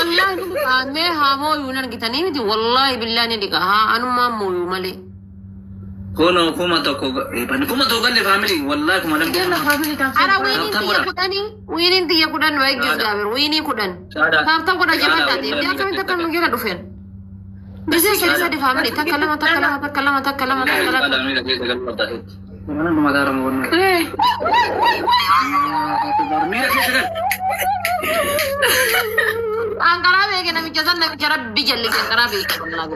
والله ما هامو يونان كتاني بدي والله بالله نديك أنا ما مو مالي كونو كوما توكو يبان كوما توكو اللي فاميلي والله كوما لم يلا فاميلي أنا وين أنت يا كودان وايد جابر وين كودان تام كودان جماعة تادي dia kami takkan mengira dofen bisa di family takkalam mana rumah garam pun angkara be kena bicara bijal lagi angkara be lagu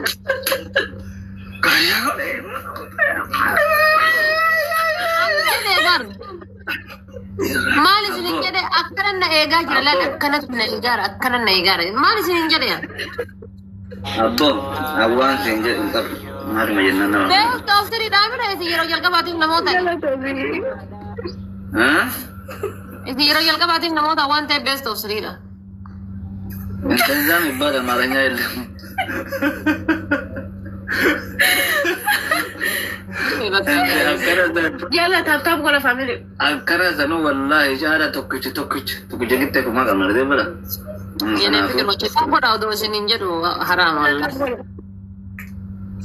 kaya mali sinin jadi akaran na ega jalan akaran na egar mali sinin jadi ya abuan senja entar hari majenana deh tafsiri dami na isi rojal ka batin namo ta isi rojal ka batin namo ta one time best tafsiri da entar ibadah marahnya il yalla tap ko la family angkara zanu wallahi jara tokkichi gitte ko maga marde bala yene fikir mo ci ko daw do sinin jadu haram wallahi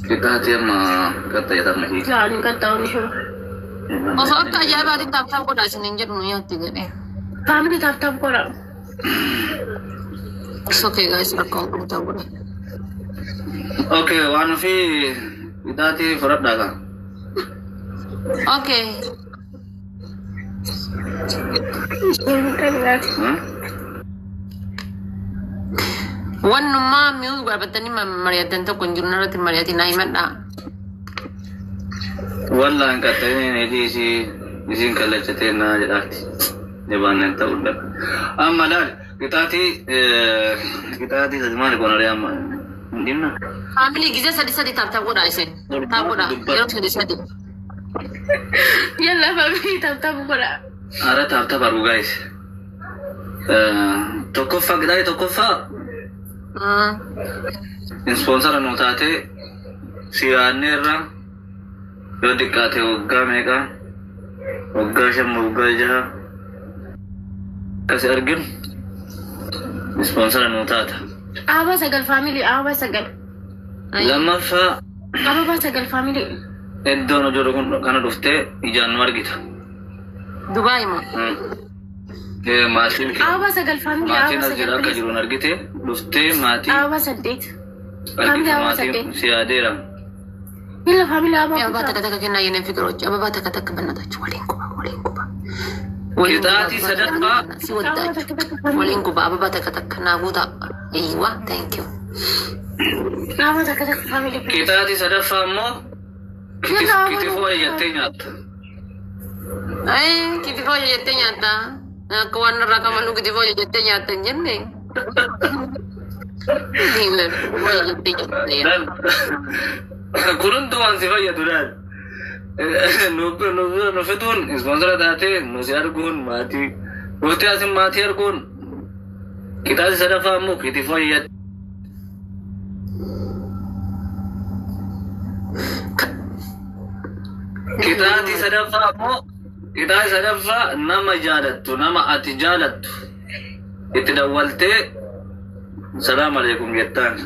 kita hati ma kata ya tamhi kan kata ni shu masa ka jaba di tap ko da sinin jadu no yatti gane family tap ko la it's okay guys rakko ko taw ko okay one fi idati farad daga okay One ma mius gua batani Maria tento kunjurna roti Maria tina imada. Wallah katanya ini si kalau cetena jadi jawaban itu udah. Amalan kita hati zaman kono ada ama. Dimana? Family giza sadi tap ko da isen. Tap ko da. Yo sadi. Yalla family tap ko da. Ara tap baru guys. Tokofa gidai tokofa. Sponsor anu tate si Anira yo dikate wagga mega wagga sham wagga jaha kasi argin sponsor anu tate aba sagal family lama fa aba sagal family eddono joro kana dufte i Januar gita Dubai mo maatiin aba sagal family maatiin asjira ka jiru nargite dufte maatiin aba saddeet family aba saddeet siyaadera illa family aba taka kenna yene fikro aba taka banatachu walin kuba kitaati sadaqqa si wadda walin kuba aba taka naguda aywa thank you aba taka family kitaati sadaqqa mo kitifo yette nyaata ay kitifo yette nyaata kawan neraka manu kitifo yette nyaata jenne Hiler, dan kurun tuan siapa ya turan? No fetun sponsor date no siar gun mati, bote asim mati argun. Kita sada famu kiti foyat. Kita di sada famu, kita sada fa nama jalat tu nama ati jalat. Itu dawalte. Assalamualaikum getan.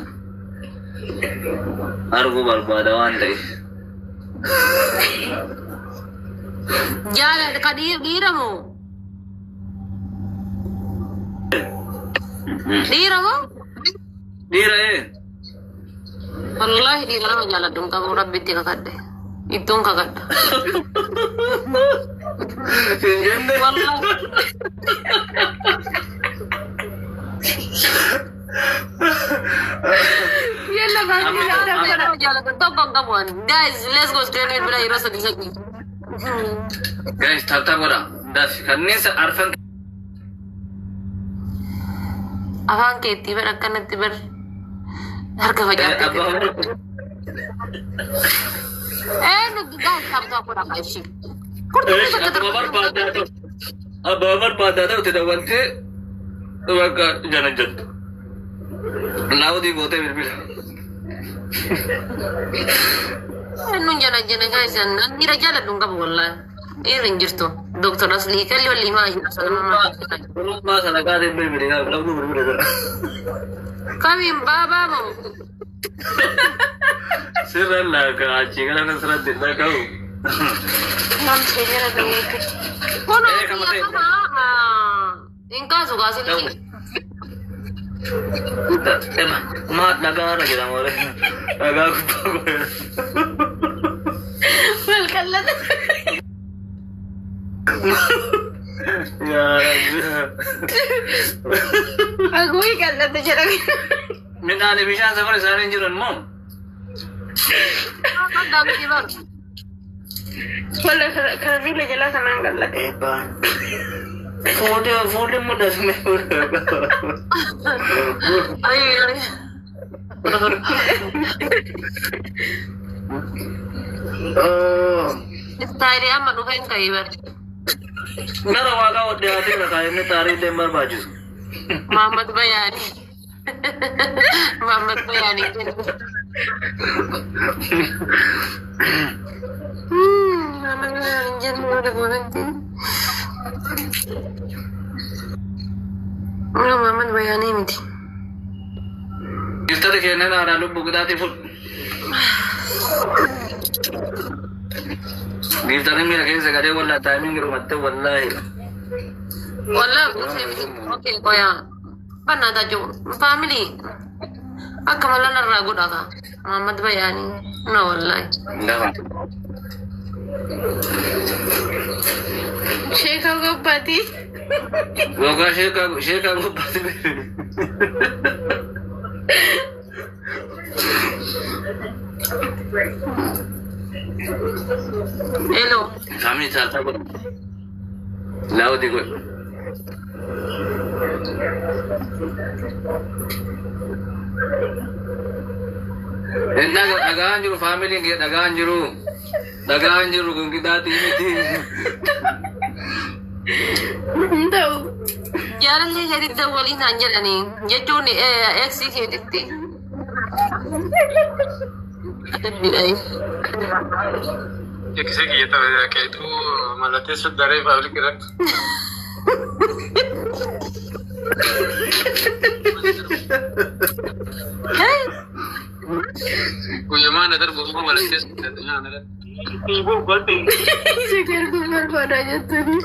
Argo barbadawan dai. Jala dira mo. Dira Wallahi dira mo jala dum ka rabbi ti kakadde. Itong kakadda. Sinjende. Wallahi. Yalla guys, let's go straight with bila irasa disaki. Guys, tata gora. Das kanne se arfan. Avan ke tiber akan tiber harga wajah. No guys, tata gora kaishi. Ababar pada tu tidak wanti. Waka jalan. Laut di bote berbeda. Nung jana guys, nira jalan dong kamu wallah. إيه رنجرتو دكتور أصلي كل واللي ما يجي ما سلكات بيبي لا لو بيبي كمين بابا مو سر الله كاجي كلا نسرة دينا كاو مام سيجنا بيوك كونو إنكا سوغا سيلي ما نگار كده موري نگار كوبا والكلة يا أقوي كلة تجربي من أنا بيشان سفر سارين جرون مم ولا كرافي لجلا كمان كلة فوده muda semua. Ayo. Tari ama nukain kaibar. Nara waga udah hati rakai ini tari lembar baju. Muhammad Bayani. Muhammad Bayani. Muhammad Bayani jangan udah berhenti. Muhammad Bayani miti. Kita deh kayaknya ada lupa kita tipu. Kita nih mira kayak segala wala timing rumah tuh wallahi. Wala oke koya. Mana tahu family. Aku malah naragu dah. Muhammad Bayani. No wallahi. Dah. Sheikh Agopati. Woga Sheikh Agopati. Hello. Kami चलता करो. लाओ देखो. Enggak dagaan juru family nggak dagaan juru kung kita tini. Tahu. Jangan lihat jadi tawalin anjir ani. Jadi ni ex itu. Ada bilai. Ya किसी की ये तो है कि तू मलते से डरे पब्लिक रख कोई मान अदर वो मलते से यहाँ नरे वो गलती Ijakar gumbar pada jatuh.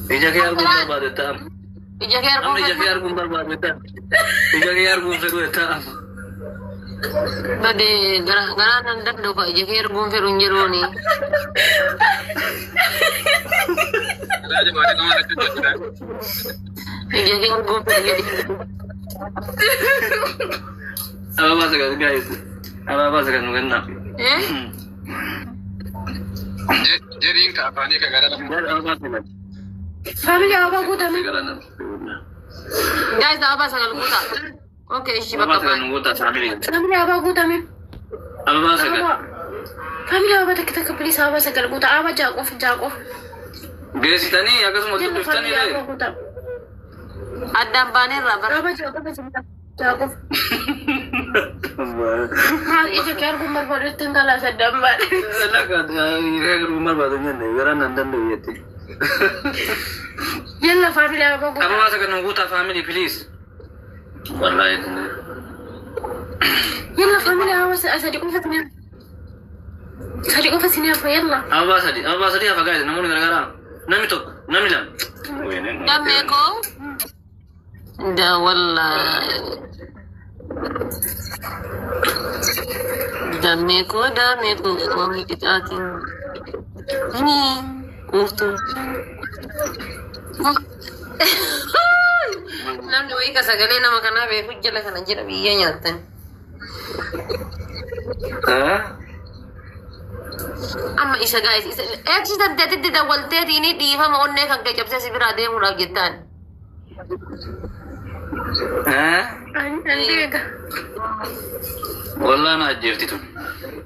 Ijakar gumbar pada tam. Ijakar gumbar pada tam. Ijakar gumbar pada tam. Bade gara nandak do pak Ijakar gumbar unjeroni. राज मारे कहाँ रखते हैं Ijakar gumbar jadi. Apa sekarang guys? Apa sekarang mungkin nak? jadi इनका पानी का gara Apa sekarang? Family apa kuda mi? Sekarang. Guys, apa sakal kuda? Oke, isi Apa bakal. sekarang nunggu tak sambil? Family apa kuda mi? Apa sekarang? Family apa kita kepilih sama sakal kuda? Apa jago? Besi tani, aku semua tu tani lah. Adam banner lah. Apa jago? Ijakar gumbar pada tinggal sedam banner. Enak ada ini rumah barunya nih, karena nandan dulu ya. Yalla family apa kuda? Apa sekarang nunggu tak family please? Wallahi. Yalla family apa asadi kau fatnya? Asadi kau fatnya apa yalla? Apa sadi apa guys? Namun gara-gara nami lam. Dame ko? Da wallahi. Dame ko kami kita atin. Ini kurtu. Namni wai kasagale nama kana be hujjala kana jira biya nyatan. Amma isa guys isa exit da walte ini di fama onne kan ke jabse sibira de mura gitan. Andi ka. Wallahi na jirti tu.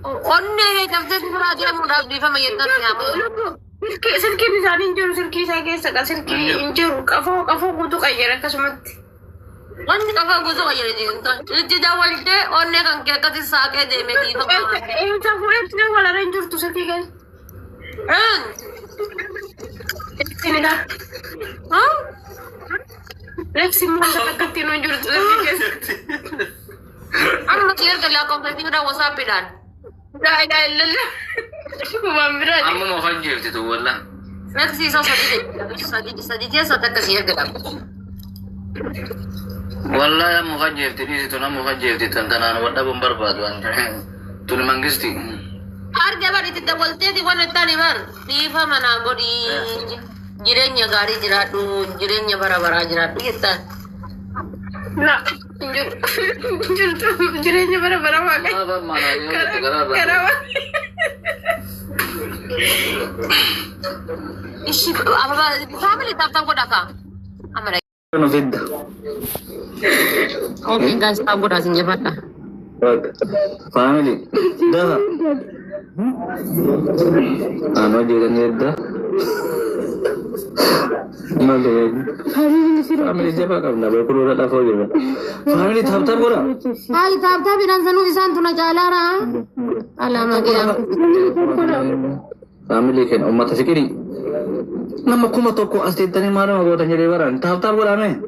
Onne ke jabse sibira de mura di fama yetan ya. Silki misalin juru silki saya sakal silki juru kafo kutu kaya kasumati. Wanti kafa kutu kaya jadi da walte onne kan ke kati sake de me di fama. Itu aku itu wala ranger tu silki guys. Sini dah. Hah? Lexi mau dekat tinunjuk tu guys. Ano share kala ko kasi udah WhatsApp dan. Dah lala. Mamra. Amma mo kan jefti to walla. Lexi sadi dia sata kasi kala. Walla mo kan jefti ni to na mo kan jefti tantanan wadda barbad wan. Tu ni mangisti. Harga bari tidak bolte di wana tani bar. Di fa mana godi jirenya gari jiratu, jirenya bara-bara jiratu kita. Nak, jirenya bara-bara makan. Apa mana ni? Karawan. Ishi, apa family tap ko daka. Amara. No vidda. Okay guys, tap ko da sinja bata. Family. Dah. Ano jiran yedda? Family siapa kamu? Nabi kudu ada kau juga. Family thap kora. Hai tap iran sanu isan tuna jalara. Alama kaya. Family kan umat sikiri. Nama kuma toko asli tani mana mau tanya lebaran. Thap kora ame.